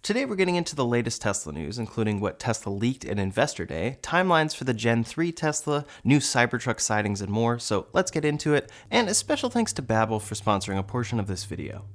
Today we're getting into the latest Tesla news, including what Tesla leaked at Investor Day, timelines for the Gen 3 Tesla, new Cybertruck sightings, and more, so let's get into it, and a special thanks to Babbel for sponsoring a portion of this video.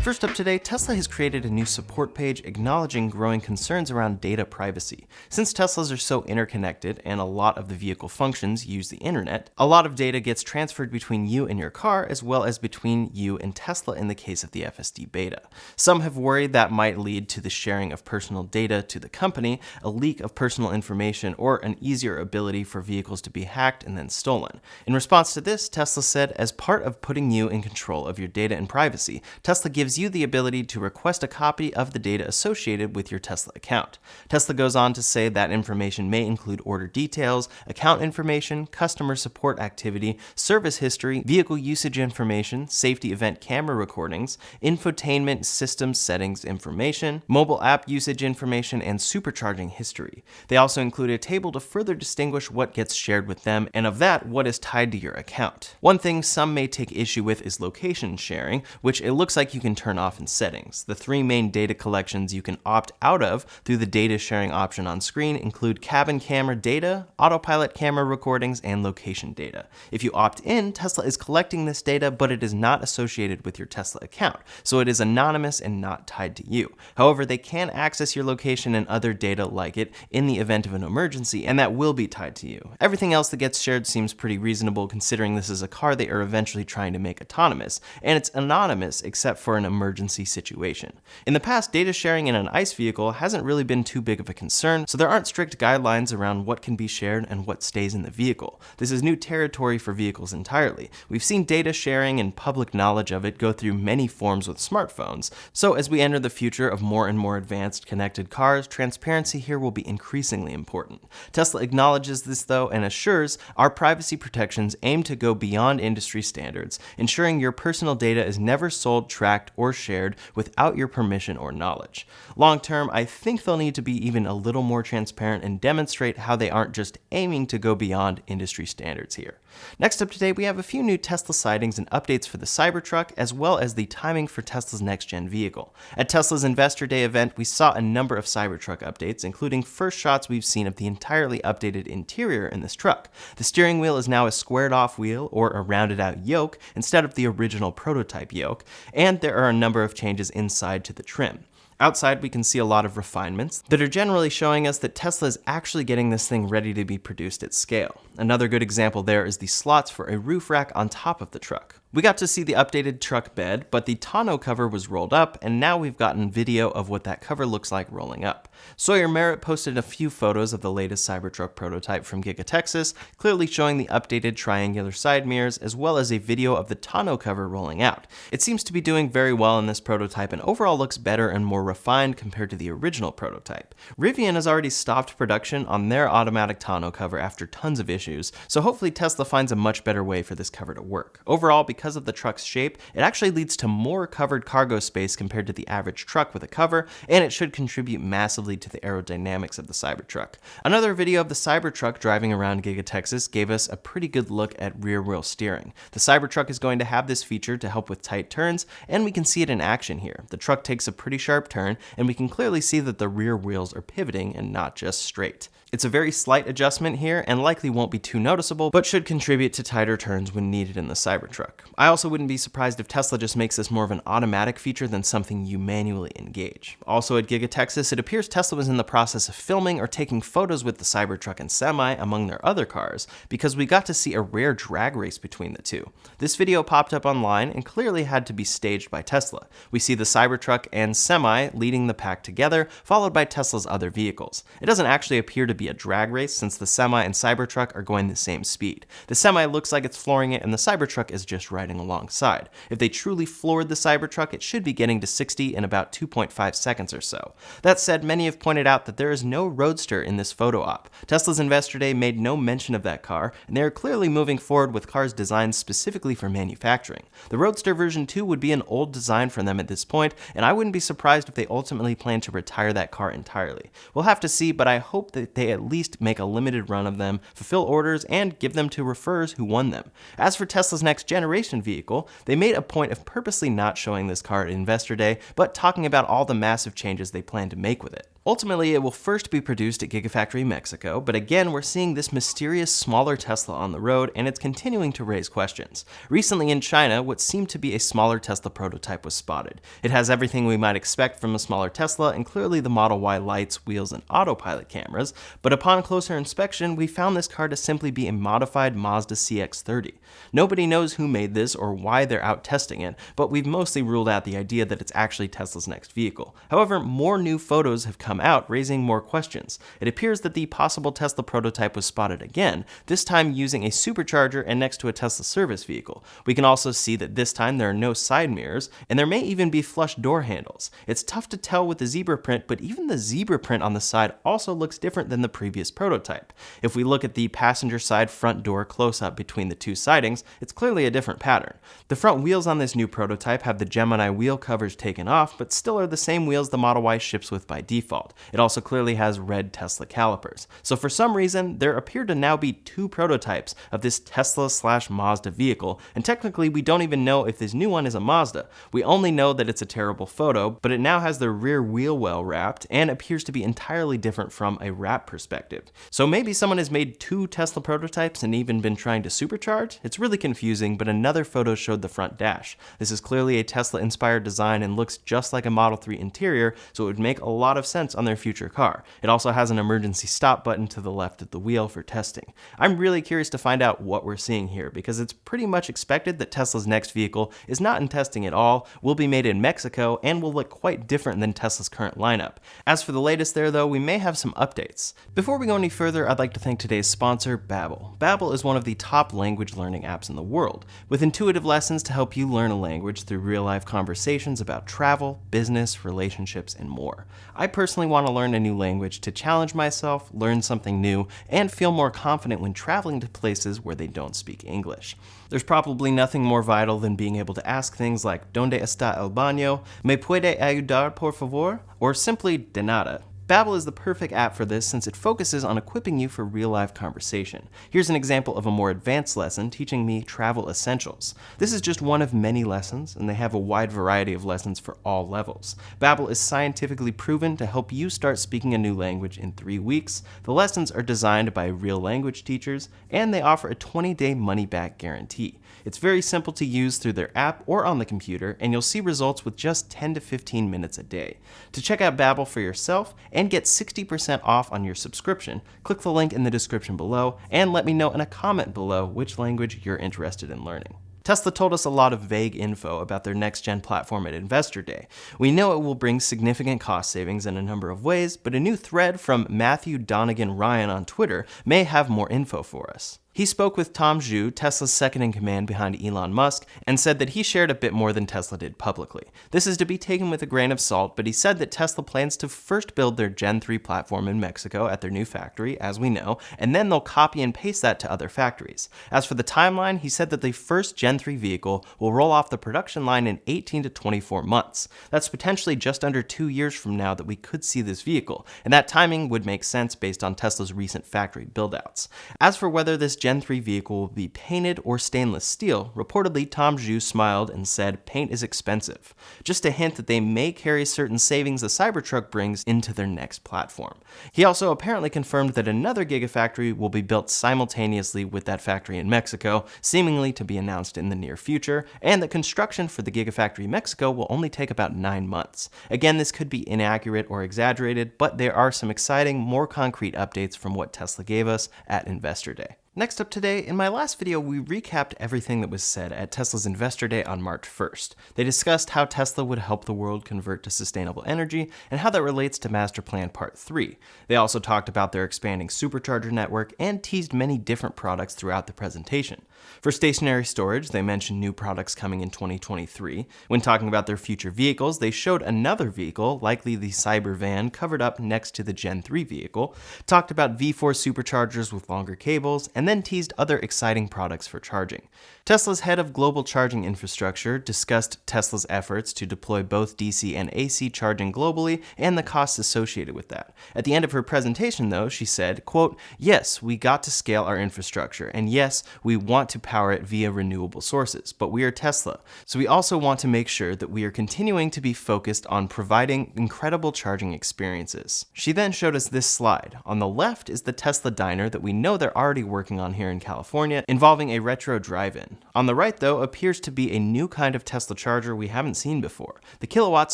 First up today, Tesla has created a new support page acknowledging growing concerns around data privacy. Since Teslas are so interconnected and a lot of the vehicle functions use the internet, a lot of data gets transferred between you and your car as well as between you and Tesla in the case of the FSD beta. Some have worried that might lead to the sharing of personal data to the company, a leak of personal information, or an easier ability for vehicles to be hacked and then stolen. In response to this, Tesla said, as part of putting you in control of your data and privacy, Tesla gives you the ability to request a copy of the data associated with your Tesla account. Tesla goes on to say that information may include order details, account information, customer support activity, service history, vehicle usage information, safety event camera recordings, infotainment system settings information, mobile app usage information, and supercharging history. They also include a table to further distinguish what gets shared with them, and of that, what is tied to your account. One thing some may take issue with is location sharing, which it looks like you can turn off in settings. The three main data collections you can opt out of through the data sharing option on screen include cabin camera data, autopilot camera recordings, and location data. If you opt in, Tesla is collecting this data, but it is not associated with your Tesla account, so it is anonymous and not tied to you. However, they can access your location and other data like it in the event of an emergency, and that will be tied to you. Everything else that gets shared seems pretty reasonable considering this is a car they are eventually trying to make autonomous, and it's anonymous except for an emergency situation. In the past, data sharing in an ICE vehicle hasn't really been too big of a concern, so there aren't strict guidelines around what can be shared and what stays in the vehicle. This is new territory for vehicles entirely. We've seen data sharing and public knowledge of it go through many forms with smartphones, so as we enter the future of more and more advanced connected cars, transparency here will be increasingly important. Tesla acknowledges this though and assures our privacy protections aim to go beyond industry standards, ensuring your personal data is never sold, tracked, or shared without your permission or knowledge. Long term, I think they'll need to be even a little more transparent and demonstrate how they aren't just aiming to go beyond industry standards here. Next up today, we have a few new Tesla sightings and updates for the Cybertruck, as well as the timing for Tesla's next-gen vehicle. At Tesla's Investor Day event, we saw a number of Cybertruck updates, including first shots we've seen of the entirely updated interior in this truck. The steering wheel is now a squared-off wheel, or a rounded-out yoke, instead of the original prototype yoke, and there are a number of changes inside to the trim. Outside, we can see a lot of refinements that are generally showing us that Tesla is actually getting this thing ready to be produced at scale. Another good example there is the slots for a roof rack on top of the truck. We got to see the updated truck bed, but the tonneau cover was rolled up, and now we've gotten video of what that cover looks like rolling up. Sawyer Merritt posted a few photos of the latest Cybertruck prototype from Giga Texas, clearly showing the updated triangular side mirrors, as well as a video of the tonneau cover rolling out. It seems to be doing very well in this prototype and overall looks better and more refined compared to the original prototype. Rivian has already stopped production on their automatic tonneau cover after tons of issues, so hopefully Tesla finds a much better way for this cover to work. Overall, because of the truck's shape, it actually leads to more covered cargo space compared to the average truck with a cover, and it should contribute massively to the aerodynamics of the Cybertruck. Another video of the Cybertruck driving around Giga Texas gave us a pretty good look at rear wheel steering. The Cybertruck is going to have this feature to help with tight turns, and we can see it in action here. The truck takes a pretty sharp turn, and we can clearly see that the rear wheels are pivoting and not just straight. It's a very slight adjustment here and likely won't be too noticeable, but should contribute to tighter turns when needed in the Cybertruck. I also wouldn't be surprised if Tesla just makes this more of an automatic feature than something you manually engage. Also at Giga Texas, it appears Tesla was in the process of filming or taking photos with the Cybertruck and Semi among their other cars, because we got to see a rare drag race between the two. This video popped up online and clearly had to be staged by Tesla. We see the Cybertruck and Semi leading the pack together, followed by Tesla's other vehicles. It doesn't actually appear to be a drag race since the Semi and Cybertruck are going the same speed. The Semi looks like it's flooring it and the Cybertruck is just riding alongside. If they truly floored the Cybertruck, it should be getting to 60 in about 2.5 seconds or so. That said, many have pointed out that there is no Roadster in this photo op. Tesla's Investor Day made no mention of that car, and they are clearly moving forward with cars designed specifically for manufacturing. The Roadster version 2 would be an old design for them at this point, and I wouldn't be surprised if they ultimately plan to retire that car entirely. We'll have to see, but I hope that they at least make a limited run of them, fulfill orders, and give them to referrers who won them. As for Tesla's next generation demonstration vehicle, they made a point of purposely not showing this car at Investor Day, but talking about all the massive changes they plan to make with it. Ultimately, it will first be produced at Gigafactory Mexico, but again, we're seeing this mysterious smaller Tesla on the road, and it's continuing to raise questions. Recently in China, what seemed to be a smaller Tesla prototype was spotted. It has everything we might expect from a smaller Tesla, and clearly the Model Y lights, wheels, and autopilot cameras, but upon closer inspection, we found this car to simply be a modified Mazda CX-30. Nobody knows who made this or why they're out testing it, but we've mostly ruled out the idea that it's actually Tesla's next vehicle. However, more new photos have come out, raising more questions. It appears that the possible Tesla prototype was spotted again, this time using a supercharger and next to a Tesla service vehicle. We can also see that this time there are no side mirrors, and there may even be flush door handles. It's tough to tell with the zebra print, but even the zebra print on the side also looks different than the previous prototype. If we look at the passenger side front door close-up between the two sightings, it's clearly a different pattern. The front wheels on this new prototype have the Gemini wheel covers taken off, but still are the same wheels the Model Y ships with by default. It also clearly has red Tesla calipers. So for some reason, there appear to now be two prototypes of this Tesla/Mazda vehicle, and technically we don't even know if this new one is a Mazda. We only know that it's a terrible photo, but it now has the rear wheel well wrapped and appears to be entirely different from a wrap perspective. So maybe someone has made two Tesla prototypes and even been trying to supercharge? It's really confusing, but another photo showed the front dash. This is clearly a Tesla-inspired design and looks just like a Model 3 interior, so it would make a lot of sense on their future car. It also has an emergency stop button to the left of the wheel for testing. I'm really curious to find out what we're seeing here, because it's pretty much expected that Tesla's next vehicle is not in testing at all, will be made in Mexico, and will look quite different than Tesla's current lineup. As for the latest there though, we may have some updates. Before we go any further, I'd like to thank today's sponsor, Babbel. Babbel is one of the top language learning apps in the world, with intuitive lessons to help you learn a language through real-life conversations about travel, business, relationships, and more. I personally want to learn a new language to challenge myself, learn something new, and feel more confident when traveling to places where they don't speak English. There's probably nothing more vital than being able to ask things like ¿Dónde está el baño?, ¿Me puede ayudar por favor?, or simply de nada. Babbel is the perfect app for this since it focuses on equipping you for real-life conversation. Here's an example of a more advanced lesson teaching me travel essentials. This is just one of many lessons, and they have a wide variety of lessons for all levels. Babbel is scientifically proven to help you start speaking a new language in 3 weeks. The lessons are designed by real language teachers, and they offer a 20-day money-back guarantee. It's very simple to use through their app or on the computer, and you'll see results with just 10 to 15 minutes a day. To check out Babbel for yourself and get 60% off on your subscription, click the link in the description below and let me know in a comment below which language you're interested in learning. Tesla told us a lot of vague info about their next-gen platform at Investor Day. We know it will bring significant cost savings in a number of ways, but a new thread from Matthew Donegan Ryan on Twitter may have more info for us. He spoke with Tom Zhu, Tesla's second-in-command behind Elon Musk, and said that he shared a bit more than Tesla did publicly. This is to be taken with a grain of salt, but he said that Tesla plans to first build their Gen 3 platform in Mexico at their new factory, as we know, and then they'll copy and paste that to other factories. As for the timeline, he said that the first Gen 3 vehicle will roll off the production line in 18 to 24 months. That's potentially just under 2 years from now that we could see this vehicle, and that timing would make sense based on Tesla's recent factory build-outs. As for whether this Gen 3 vehicle will be painted or stainless steel, reportedly Tom Zhu smiled and said paint is expensive. Just a hint that they may carry certain savings the Cybertruck brings into their next platform. He also apparently confirmed that another Gigafactory will be built simultaneously with that factory in Mexico, seemingly to be announced in the near future, and that construction for the Gigafactory Mexico will only take about 9 months. Again, this could be inaccurate or exaggerated, but there are some exciting, more concrete updates from what Tesla gave us at Investor Day. Next up today, in my last video, we recapped everything that was said at Tesla's Investor Day on March 1st. They discussed how Tesla would help the world convert to sustainable energy and how that relates to Master Plan Part 3. They also talked about their expanding supercharger network and teased many different products throughout the presentation. For stationary storage, they mentioned new products coming in 2023. When talking about their future vehicles, they showed another vehicle, likely the Cybervan, covered up next to the Gen 3 vehicle, talked about V4 superchargers with longer cables, and and then teased other exciting products for charging. Tesla's head of global charging infrastructure discussed Tesla's efforts to deploy both DC and AC charging globally and the costs associated with that. At the end of her presentation, though, she said, quote, "Yes, we got to scale our infrastructure, and yes, we want to power it via renewable sources, but we are Tesla, so we also want to make sure that we are continuing to be focused on providing incredible charging experiences." She then showed us this slide. On the left is the Tesla diner that we know they're already working on here in California, involving a retro drive-in. On the right, though, appears to be a new kind of Tesla charger we haven't seen before. The Kilowatts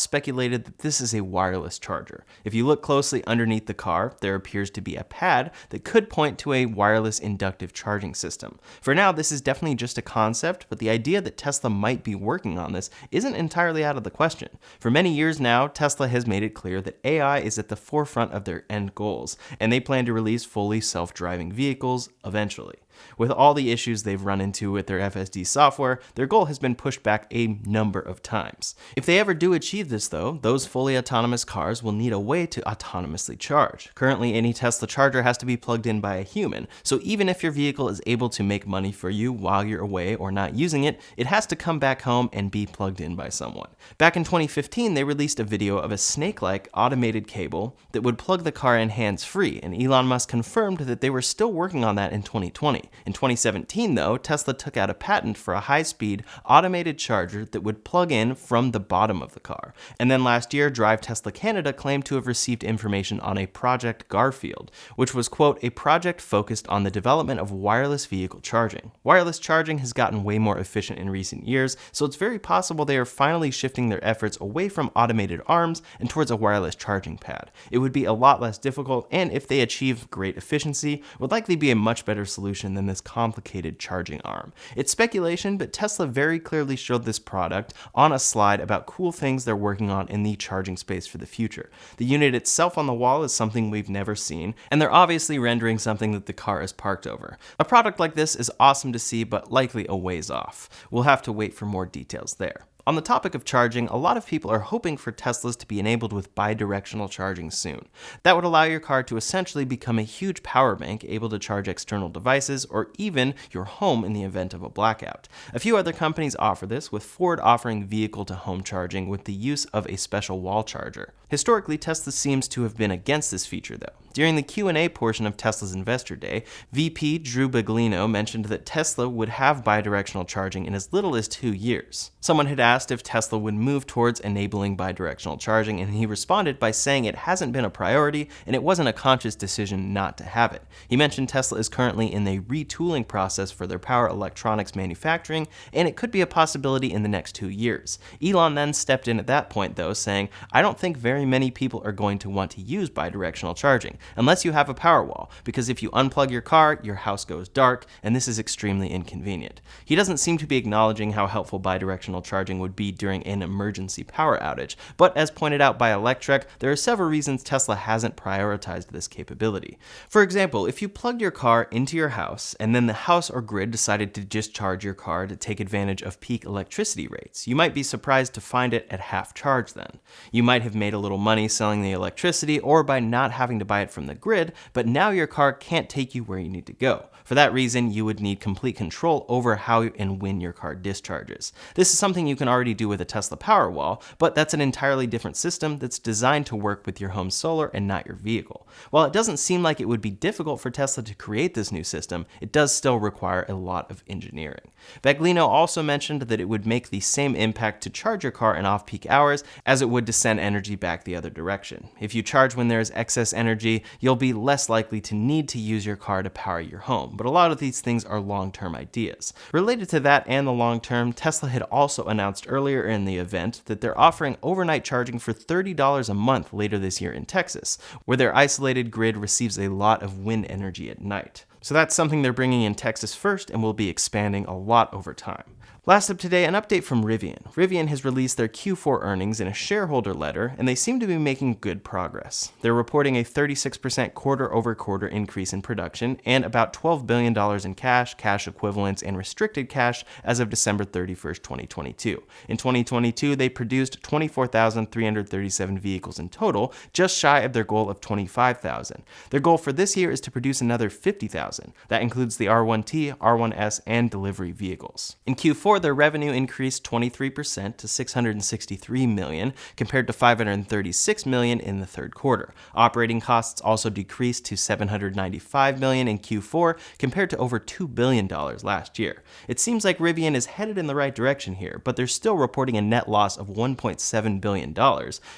speculated that this is a wireless charger. If you look closely underneath the car, there appears to be a pad that could point to a wireless inductive charging system. For now, this is definitely just a concept, but the idea that Tesla might be working on this isn't entirely out of the question. For many years now, Tesla has made it clear that AI is at the forefront of their end goals, and they plan to release fully self-driving vehicles eventually. With all the issues they've run into with their FSD software, their goal has been pushed back a number of times. If they ever do achieve this, though, those fully autonomous cars will need a way to autonomously charge. Currently, any Tesla charger has to be plugged in by a human, so even if your vehicle is able to make money for you while you're away or not using it, it has to come back home and be plugged in by someone. Back in 2015, they released a video of a snake-like automated cable that would plug the car in hands-free, and Elon Musk confirmed that they were still working on that in 2020. In 2017, though, Tesla took out a patent for a high-speed automated charger that would plug in from the bottom of the car. And then last year, Drive Tesla Canada claimed to have received information on a Project Garfield, which was, quote, a project focused on the development of wireless vehicle charging. Wireless charging has gotten way more efficient in recent years, so it's very possible they are finally shifting their efforts away from automated arms and towards a wireless charging pad. It would be a lot less difficult, and if they achieve great efficiency, would likely be a much better solution than this complicated charging arm. It's speculation, but Tesla very clearly showed this product on a slide about cool things they're working on in the charging space for the future. The unit itself on the wall is something we've never seen, and they're obviously rendering something that the car is parked over. A product like this is awesome to see, but likely a ways off. We'll have to wait for more details there. On the topic of charging, a lot of people are hoping for Teslas to be enabled with bidirectional charging soon. That would allow your car to essentially become a huge power bank able to charge external devices or even your home in the event of a blackout. A few other companies offer this, with Ford offering vehicle-to-home charging with the use of a special wall charger. Historically, Tesla seems to have been against this feature, though. During the Q&A portion of Tesla's Investor Day, VP Drew Baglino mentioned that Tesla would have bidirectional charging in as little as 2 years. Someone had asked if Tesla would move towards enabling bidirectional charging, and he responded by saying it hasn't been a priority and it wasn't a conscious decision not to have it. He mentioned Tesla is currently in the retooling process for their power electronics manufacturing, and it could be a possibility in the next 2 years. Elon then stepped in at that point, though, saying, "I don't think very many people are going to want to use bidirectional charging, unless you have a Powerwall, because if you unplug your car, your house goes dark, and this is extremely inconvenient." He doesn't seem to be acknowledging how helpful bidirectional charging would be during an emergency power outage, but as pointed out by Electrek, there are several reasons Tesla hasn't prioritized this capability. For example, if you plugged your car into your house, and then the house or grid decided to discharge your car to take advantage of peak electricity rates, you might be surprised to find it at half charge then. You might have made a little money selling the electricity or by not having to buy it from the grid, but now your car can't take you where you need to go. For that reason, you would need complete control over how and when your car discharges. This is something you can already do with a Tesla Powerwall, but that's an entirely different system that's designed to work with your home's solar and not your vehicle. While it doesn't seem like it would be difficult for Tesla to create this new system, it does still require a lot of engineering. Baglino also mentioned that it would make the same impact to charge your car in off-peak hours as it would to send energy back the other direction. If you charge when there is excess energy, you'll be less likely to need to use your car to power your home. But a lot of these things are long-term ideas. Related to that and the long-term, Tesla had also announced earlier in the event that they're offering overnight charging for $30 a month later this year in Texas, where their isolated grid receives a lot of wind energy at night. So that's something they're bringing in Texas first and will be expanding a lot over time. Last up today, an update from Rivian. Rivian has released their Q4 earnings in a shareholder letter, and they seem to be making good progress. They're reporting a 36% quarter-over-quarter increase in production and about $12 billion in cash, cash equivalents, and restricted cash as of December 31st, 2022. In 2022, they produced 24,337 vehicles in total, just shy of their goal of 25,000. Their goal for this year is to produce another 50,000. That includes the R1T, R1S, and delivery vehicles. In Q4, their revenue increased 23% to $663 million, compared to $536 million in the third quarter. Operating costs also decreased to $795 million in Q4, compared to over $2 billion last year. It seems like Rivian is headed in the right direction here, but they're still reporting a net loss of $1.7 billion,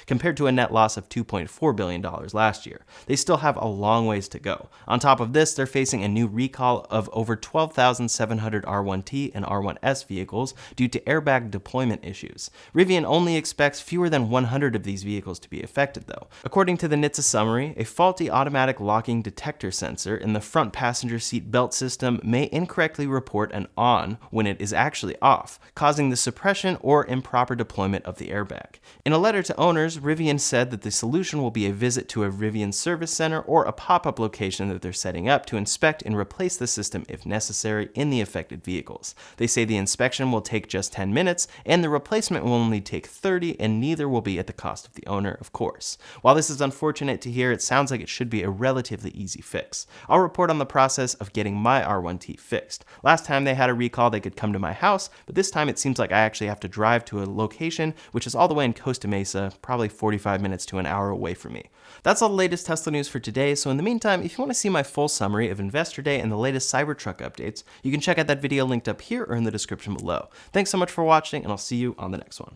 compared to a net loss of $2.4 billion last year. They still have a long ways to go. On top of this, they're facing a new recall of over 12,700 R1T and R1S vehicles due to airbag deployment issues. Rivian only expects fewer than 100 of these vehicles to be affected, though. According to the NHTSA summary, a faulty automatic locking detector sensor in the front passenger seat belt system may incorrectly report an on when it is actually off, causing the suppression or improper deployment of the airbag. In a letter to owners, Rivian said that the solution will be a visit to a Rivian service center or a pop-up location that they're setting up to inspect and replace the system if necessary in the affected vehicles. They say the inspection will take just 10 minutes, and the replacement will only take 30, and neither will be at the cost of the owner, of course. While this is unfortunate to hear, it sounds like it should be a relatively easy fix. I'll report on the process of getting my R1T fixed. Last time they had a recall, they could come to my house, but this time it seems like I actually have to drive to a location, which is all the way in Costa Mesa, probably 45 minutes to an hour away from me. That's all the latest Tesla news for today, so in the meantime, if you want to see my full summary of Investor Day and the latest Cybertruck updates, you can check out that video linked up here or in the description below. Thanks so much for watching, and I'll see you on the next one.